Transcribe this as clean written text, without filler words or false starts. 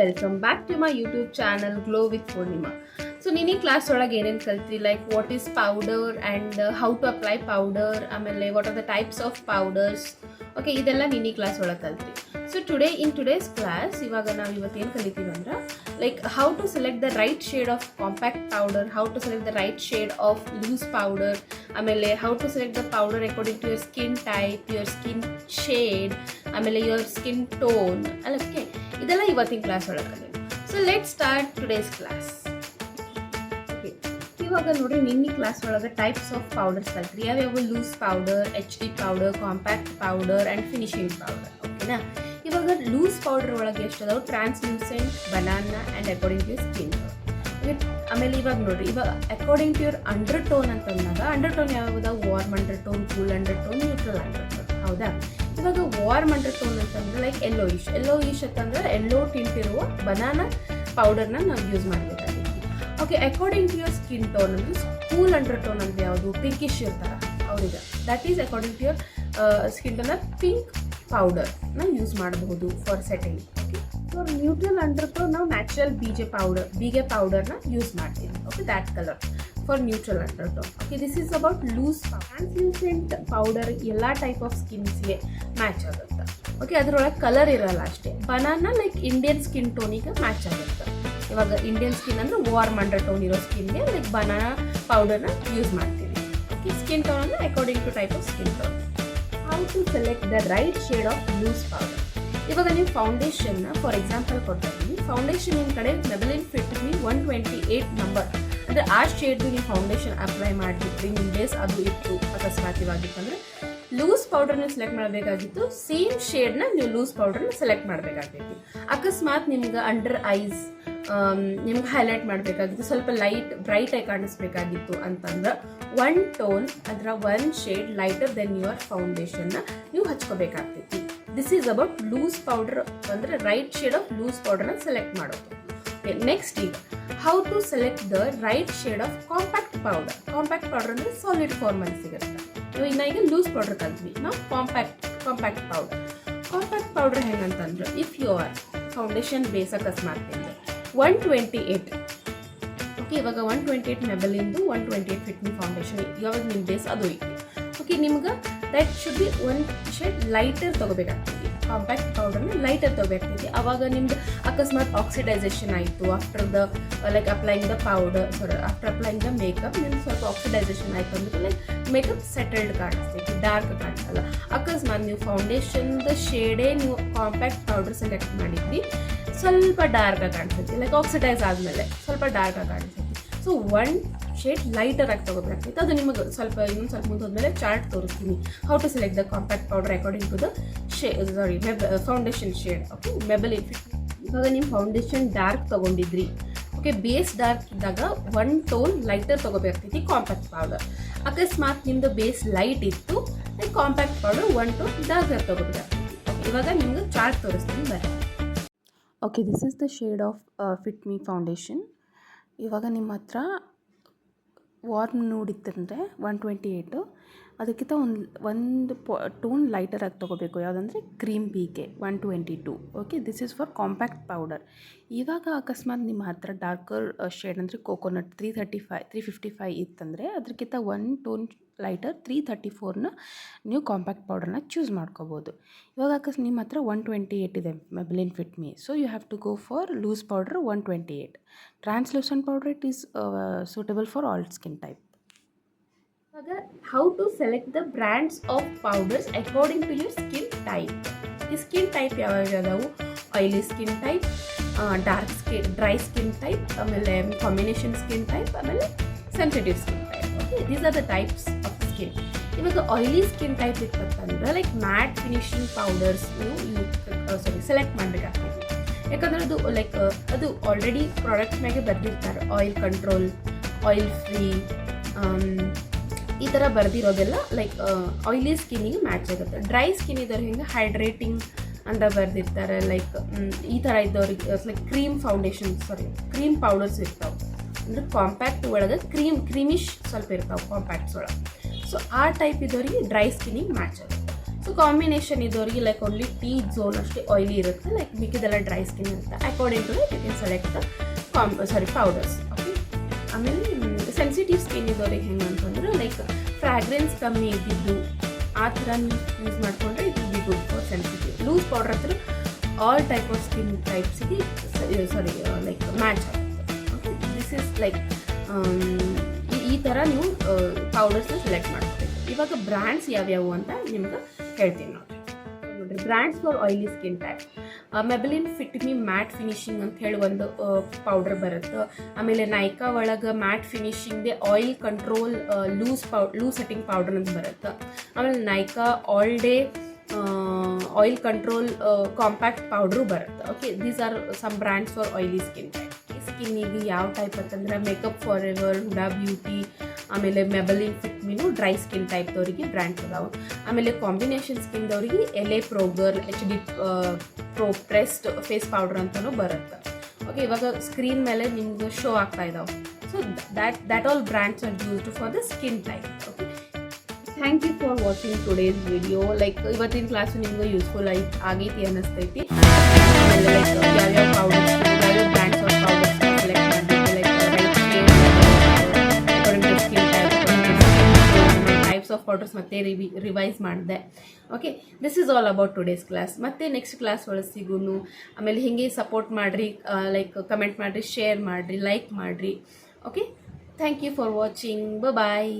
Welcome back to my YouTube channel Glow with Purnima. So ನೀನು ಈ class ಒಳಗೆ ಏನೇನು ಕಲ್ತ್ರಿ, like what is powder and how to apply powder, ಆಮೇಲೆ what are the types of powders. Okay, ಇದೆಲ್ಲ ನೀನು ಈ ಕ್ಲಾಸ್ ಒಳಗೆ ಕಲ್ತ್ರಿ. ಸೊ ಇನ್ ಟುಡೇಸ್ ಕ್ಲಾಸ್ ಇವಾಗ ನಾವು ಇವತ್ತೇನು ಕಲಿತೀವಿ ಅಂದ್ರೆ like how to select the right shade of compact powder, how to select the right shade of loose powder, ಆಮೇಲೆ how to select the powder according to your skin type, your skin shade, ಆಮೇಲೆ your skin tone ಅಲ್ಲಕ್ಕೆ ಇದೆಲ್ಲ ಇವತ್ತಿನ class ಒಳಗೆ ಕಲಿಯೋದು. So let start today's class. Okay, ಇವಾಗ ನೋಡಿ ನಿನ್ನೆ ಕ್ಲಾಸ್ ಒಳಗೆ ಟೈಪ್ಸ್ ಆಫ್ ಪೌಡರ್ಸ್ ಕಲ್ತ್ರಿ. ಯಾವ್ಯಾವ loose powder, HD powder, compact powder and finishing powder. ಓಕೆನಾ, ಇವಾಗ ಲೂಸ್ ಪೌಡರ್ ಒಳಗೆ ಎಷ್ಟು ಅದಾವೆ, translucent, banana and according to your skin tone. ಆಮೇಲೆ ಇವಾಗ ನೋಡಿರಿ, ಇವಾಗ according to your undertone ಅಂತ ಅಂದಾಗ ಅಂಡರ್ ಟೋನ್ ಯಾವ್ದು, warm undertone, cool undertone, neutral undertone. ಹೌದಾ, ಇವಾಗ ವಾರ್ಮ್ ಅಂಡರ್ ಟೋನ್ ಅಂತಂದ್ರೆ ಲೈಕ್ ಎಲ್ಲೋಯಿಶ್ ಅಂತಂದ್ರೆ ಎಲ್ಲೋ ಟಿಂಟ್ ಇರುವ ಬನಾನಾ ಪೌಡರ್ನ ನಾವು ಯೂಸ್ ಮಾಡಬೇಕಾಗಿತ್ತು. Okay, according to your skin tone ಅಂದರೆ ಕೂಲ್ ಅಂಡರ್ ಟೋನ್ ಅಂದರೆ ಯಾವುದು, ಪಿಂಕಿಶ್ ಇರ್ತಾರೆ ಅವ್ರಿಗೆ, that is according to your skin tone pink ಪೌಡರ್ನ ಯೂಸ್ ಮಾಡಬಹುದು for setting. Okay, for neutral undertone ನಾವು ನ್ಯಾಚುರಲ್ ಬೀಗೆ ಪೌಡರ್ನ ಯೂಸ್ ಮಾಡ್ತೀವಿ. Okay, that colour for neutral undertone. Okay, this is about loose translucent powder. ಎಲ್ಲ type of ಸ್ಕಿನ್ಸ್ಗೆ match ಆಗುತ್ತೆ. Okay, ಅದರೊಳಗೆ colour ಇರಲ್ಲ ಅಷ್ಟೇ. ಬನಾನಾ ಲೈಕ್ ಇಂಡಿಯನ್ ಸ್ಕಿನ್ ಟೋನಿಗೆ ಮ್ಯಾಚ್ ಆಗುತ್ತೆ. ಇವಾಗ ಇಂಡಿಯನ್ ಸ್ಕಿನ್ ಅಂದರೆ ವಾರ್ಮ್ ಅಂಡರ್ ಟೋನ್ ಇರೋ ಸ್ಕಿನ್ಗೆ ಲೈಕ್ ಬನಾನಾ ಪೌಡರ್ನ ಯೂಸ್ ಮಾಡ್ತೀವಿ. ಓಕೆ, ಸ್ಕಿನ್ ಟೋನ್ ಅಂದರೆ according to type of skin tone. How to select the right shade of loose powder. ಇವಾಗ ನೀವು ಫೌಂಡೇಶನ್ನ ಫಾರ್ ಎಕ್ಸಾಂಪಲ್ ಕೊಡ್ತೀವಿ. ಫೌಂಡೇಶನ್ ನಿಮ್ಮ ಕಡೆ ಮೆಬಲಿನ್ ಫಿಟ್ ಮಿ 128 ನಂಬರ್ ಅಂದರೆ ಆ ಶೇಡ್ದು ನೀವು ಫೌಂಡೇಶನ್ ಅಪ್ಲೈ ಮಾಡಿಬಿಟ್ರಿ, ನಿಮ್ಮ ಬೇಸ್ ಅದು ಇತ್ತು ಅಕಸ್ಮಾತಿವಾಗಿತ್ತು ಅಂದರೆ ಲೂಸ್ ಪೌಡರ್ನ ಸೆಲೆಕ್ಟ್ ಮಾಡಬೇಕಾಗಿತ್ತು. ಸೇಮ್ ಶೇಡ್ನ ನೀವು ಲೂಸ್ ಪೌಡರ್ನ ಸೆಲೆಕ್ಟ್ ಮಾಡಬೇಕಾಗಿತ್ತು. ಅಕಸ್ಮಾತ್ ನಿಮ್ಗೆ ಅಂಡರ್ ಐಸ್ ನಿಮ್ಗೆ ಹೈಲೈಟ್ ಮಾಡಬೇಕಾಗಿತ್ತು, ಸ್ವಲ್ಪ ಬ್ರೈಟಾಗಿ ಕಾಣಿಸ್ಬೇಕಾಗಿತ್ತು ಅಂತಂದ್ರೆ ಒನ್ ಟೋನ್ ಅದರ one shade lighter then your ಫೌಂಡೇಶನ್ನ ನೀವು ಹಚ್ಕೋಬೇಕಾಗ್ತೈತಿ. This is about loose powder ಅಂದರೆ ರೈಟ್ ಶೇಡ್ ಆಫ್ ಲೂಸ್ ಪೌಡರ್ನ ಸೆಲೆಕ್ಟ್ ಮಾಡೋದು. ನೆಕ್ಸ್ಟ್ ಈಗ how to select the right shade of compact powder. Compact powder ಅಂದರೆ ಸಾಲಿಡ್ ಫಾರ್ಮಲ್ಲಿ ಸಿಗುತ್ತೆ. ನೀವು ಇನ್ನು ಈಗ ಲೂಸ್ ಪೌಡರ್ ಕಲ್ತ್ವಿ, ನಾವು ಕಾಂಪ್ಯಾಕ್ಟ್ ಪೌಡರ್ ಹೆಂಗಂತಂದ್ರೆ ಇಫ್ ಯುವರ್ ಫೌಂಡೇಶನ್ ಬೇಸ್ ಅಕಸ್ಮಾತ್ 128. ಓಕೆ, ಇವಾಗ 128 ಮೆಬಲಿಂದು 128 ಫಿಟ್ ಮಿ ಫೌಂಡೇಶನ್ ಯಾವಾಗ ನಿಮ್ಮ ಬೇಸ್ ಅದು ಐತಿ. ಓಕೆ, ನಿಮ್ಗೆ that should be one shade lighter ತೊಗೋಬೇಕಾಗ್ತದೆ. ಕಾಂಪ್ಯಾಕ್ಟ್ ಪೌಡರ್ನ ಲೈಟರ್ ತೊಗೋಬೇಕಾಗ್ತದೆ. ಆವಾಗ ನಿಮ್ದು ಅಕಸ್ಮಾತ್ ಆಕ್ಸಿಡೈಸೇಷನ್ ಆಯಿತು after the like applying the after applying the makeup ನಿಮ್ಗೆ ಸ್ವಲ್ಪ ಆಕ್ಸಿಡೈಸೇಷನ್ ಆಯಿತು ಅಂದ್ರೆ ಲೈಕ್ ಮೇಕಪ್ ಸೆಟಲ್ಡ್ ಕಾಣಿಸ್ತೈತಿ, ಡಾರ್ಕ್ ಕಾಣಿಸಲ್ಲ. ಅಕಸ್ಮಾತ್ ನೀವು ಫೌಂಡೇಶನ್ದ ಶೇಡೇ ನೀವು ಕಾಂಪ್ಯಾಕ್ಟ್ ಪೌಡರ್ ಸೆಲೆಕ್ಟ್ ಮಾಡಿದ್ವಿ, ಸ್ವಲ್ಪ ಡಾರ್ಕಾಗಿ ಕಾಣಿಸ್ತೈತಿ, ಲೈಕ್ ಆಕ್ಸಿಡೈಸ್ ಆದಮೇಲೆ ಸ್ವಲ್ಪ ಡಾರ್ಕಾಗಿ ಕಾಣಿಸ್ತೈತಿ. ಸೊ ಒನ್ ಶೇಡ್ ಲೈಟರ್ ಆಗಿ ತೊಗೋಬೇಕಾಗ್ತೈತೆ. ಅದು ನಿಮಗೆ ಇನ್ನೊಂದು ಸ್ವಲ್ಪ ಮುಂದೆ ಹೋದ್ಮೇಲೆ ಚಾರ್ಟ್ ತೋರಿಸ್ತೀನಿ how to select the compact powder according to the foundation shade. Okay, Maybelline Fit. ಇವಾಗ ನೀವು ಫೌಂಡೇಶನ್ ಡಾರ್ಕ್ ತೊಗೊಂಡಿದ್ರಿ, ಓಕೆ, ಬೇಸ್ ಡಾರ್ಕ್ ಇದ್ದಾಗ ಒನ್ ಟೋನ್ ಲೈಟರ್ ತೊಗೋಬೇಕಾಗ್ತೈತಿ ಕಾಂಪ್ಯಾಕ್ಟ್ ಪೌಡರ್. ಅಕಸ್ಮಾತ್ ನಿಮ್ಮದು ಬೇಸ್ ಲೈಟ್ ಇತ್ತು, like compact powder one tone darker ತೊಗೋಬೇಕಾಗ್ತೈತಿ. ಇವಾಗ ನಿಮ್ಗೆ ಚಾರ್ಟ್ ತೋರಿಸ್ತೀನಿ ಬರ್ರಿ. Okay, this is the shade of Fit Me foundation. ಇವಾಗ ನಿಮ್ಮ ಹತ್ರ ವಾರ್ಮ್ ನೋಡಿತ್ತಂದರೆ 128, ಅದಕ್ಕಿಂತ ಒಂದು ಟೋನ್ ಲೈಟರ್ ಆಗಿ ತೊಗೋಬೇಕು. ಯಾವುದಂದರೆ cream beige 122. Okay, this is for compact powder. ಇವಾಗ ಅಕಸ್ಮಾತ್ ನಿಮ್ಮ ಹತ್ರ ಡಾರ್ಕರ್ ಶೇಡ್ ಅಂದರೆ ಕೋಕೋನಟ್ 355 ಇತ್ತಂದರೆ ಅದಕ್ಕಿಂತ ಒನ್ ಟೋನ್ ಲೈಟರ್ 334ನ ನೀವು ಕಾಂಪ್ಯಾಕ್ಟ್ ಪೌಡರ್ನ ಚೂಸ್ ಮಾಡ್ಕೋಬೋದು. ಇವಾಗ ನಿಮ್ಮ ಹತ್ರ 128 ಇದೆ Maybelline Fit Me, so you have to go for loose powder 128. Translucent powder it is suitable for all skin type. ಇವಾಗ how to select the brands of powders according to your skin type. ಈ skin type ಯಾವ್ಯಾವು, oily skin type, dry skin type, ಆಮೇಲೆ combination skin type, ಆಮೇಲೆ sensitive skin type. Okay, these are the types of skin. ಇವಾಗ oily skin type ಇತ್ತಂತಂದ್ರೆ like mat finishing powders select ಮಾಡಬೇಕಾಗ್ತದೆ. ಯಾಕಂದರೆ ಅದು like ಅದು ಆಲ್ರೆಡಿ ಪ್ರಾಡಕ್ಟ್ ಮ್ಯಾಗೆ ಬರೆದಿರ್ತಾರೆ, ಆಯಿಲ್ ಕಂಟ್ರೋಲ್, ಆಯಿಲ್ ಫ್ರೀ, ಈ ಥರ ಬರೆದಿರೋದೆಲ್ಲ ಲೈಕ್ ಆಯಿಲಿ ಸ್ಕಿನ್ನಿಗೆ ಮ್ಯಾಚ್ ಆಗುತ್ತೆ. ಡ್ರೈ ಸ್ಕಿನ್ ಇದ್ದವ್ರು ಹಿಂಗೆ ಹೈಡ್ರೇಟಿಂಗ್ ಅಂತ ಬರೆದಿರ್ತಾರೆ, ಲೈಕ್ ಈ ಥರ ಇದ್ದವ್ರಿಗೆ ಲೈಕ್ ಕ್ರೀಮ್ ಪೌಡರ್ಸ್ ಇರ್ತಾವೆ. ಅಂದರೆ ಕಾಂಪ್ಯಾಕ್ಟ್ ಒಳಗೆ ಕ್ರೀಮಿಶ್ ಸ್ವಲ್ಪ ಇರ್ತಾವೆ ಕಾಂಪ್ಯಾಕ್ಟ್ಸ್ ಒಳಗೆ. ಸೊ ಆ ಟೈಪ್ ಇದ್ದವರಿಗೆ ಡ್ರೈ ಸ್ಕಿನ್ನಿಗೆ ಮ್ಯಾಚ್ ಆಗುತ್ತೆ. ಸೊ ಕಾಂಬಿನೇಷನ್ ಇದ್ದವ್ರಿಗೆ ಲೈಕ್ ಓನ್ಲಿ ಟೀ ಝೋನ್ ಅಷ್ಟೇ ಆಯಿಲಿ ಇರುತ್ತೆ, ಲೈಕ್ ಮಿಕ್ಕಿದೆಲ್ಲ ಡ್ರೈ ಸ್ಕಿನ್ ಇರುತ್ತೆ. According to you can select the powders. Okay, ಆಮೇಲೆ ಸೆನ್ಸಿಟಿವ್ ಸ್ಕಿನ್ ಇದ್ದವ್ರಿಗೆ ಹೆಂಗೆ ಅಂತಂದ್ರೆ ಲೈಕ್ ಫ್ರಾಗ್ರೆನ್ಸ್ ಕಮ್ಮಿ ಇದ್ದಿದ್ದು ಆ ಥರ ಯೂಸ್ ಮಾಡಿಕೊಂಡ್ರೆ it will be good for sensitive. Loose powder ಹತ್ರ ಆಲ್ ಟೈಪ್ ಆಫ್ ಸ್ಕಿನ್ ಟೈಪ್ಸಿಗೆ ಲೈಕ್ ಮ್ಯಾಚ್ ಆಗುತ್ತೆ. ಓಕೆ, ದಿಸ್ ಇಸ್ ಲೈಕ್ ಈ ಥರ ನೀವು ಪೌಡರ್ಸ್ನ ಸೆಲೆಕ್ಟ್ ಮಾಡ್ಕೋಬೇಕು. ಇವಾಗ ಬ್ರ್ಯಾಂಡ್ಸ್ ಯಾವ್ಯಾವು ಅಂತ ನಿಮ್ಗೆ ಹೇಳ್ತೀನಿ ನೋಡಿರಿ. Brands for oily skin type, Maybelline Fit Me matte finishing ಅಂತ ಹೇಳಿ ಒಂದು ಪೌಡರ್ ಬರುತ್ತೆ. ಆಮೇಲೆ ನೈಕಾ ಒಳಗೆ ಮ್ಯಾಟ್ ಫಿನಿಶಿಂಗ್ದೆ oil control loose setting powder ಅಂತ ಬರುತ್ತೆ. ಆಮೇಲೆ Nykaa all day oil control compact powder ಬರುತ್ತೆ. Okay, these are some brands for oily skin type. ಸ್ಕಿನ್ನಿಗೆ ಯಾವ ಟೈಪ್ ಅಂತಂದ್ರೆ makeup for ever, Huda Beauty, ಆಮೇಲೆ Maybelline Fit me dry skin ಟೈಪ್ದವ್ರಿಗೆ brands ಅದಾವೆ. ಆಮೇಲೆ ಕಾಂಬಿನೇಷನ್ ಸ್ಕಿನ್ದವ್ರಿಗೆ ಎಲೆ ಪ್ರೋಗರ್, HD pro pressed face powder ಅಂತಲೂ ಬರುತ್ತೆ. ಓಕೆ, ಇವಾಗ ಸ್ಕ್ರೀನ್ ಮೇಲೆ ನಿಮ್ಗೆ ಶೋ ಆಗ್ತಾ ಇದಾವೆ. So that all brands are used for the skin type. Okay, thank you for watching today's video. Like ಇವತ್ತಿನ ಕ್ಲಾಸು ನಿಮ್ಗೆ ಯೂಸ್ಫುಲ್ ಆಗೈತಿ ಅನ್ನಿಸ್ತೈತಿ. ಆಮೇಲೆ ಲೈಕ್ ಯಾವ್ಯಾವ ಪೌಡರ್ಸ್, ಯಾವ್ಯಾವ ಬ್ರ್ಯಾಂಡ್ಸ್ ಆಫ್ ಪೌಡರ್ಸ್ ಸೆಲೆಕ್ಟ್ ಮಾಡಬೇಕು, like skin types of powders ಮತ್ತೆ revise ಮಾಡಿದೆ. Okay, this is all about today's class. ಮತ್ತೆ ನೆಕ್ಸ್ಟ್ ಕ್ಲಾಸ್ ಒಳಗೆ ಸಿಗೋನು. ಆಮೇಲೆ ಹಿಂಗೆ ಸಪೋರ್ಟ್ ಮಾಡಿರಿ, ಲೈಕ್ ಕಮೆಂಟ್ ಮಾಡಿರಿ, ಶೇರ್ ಮಾಡಿರಿ, ಲೈಕ್ ಮಾಡಿರಿ. Okay, thank you for watching. Bye.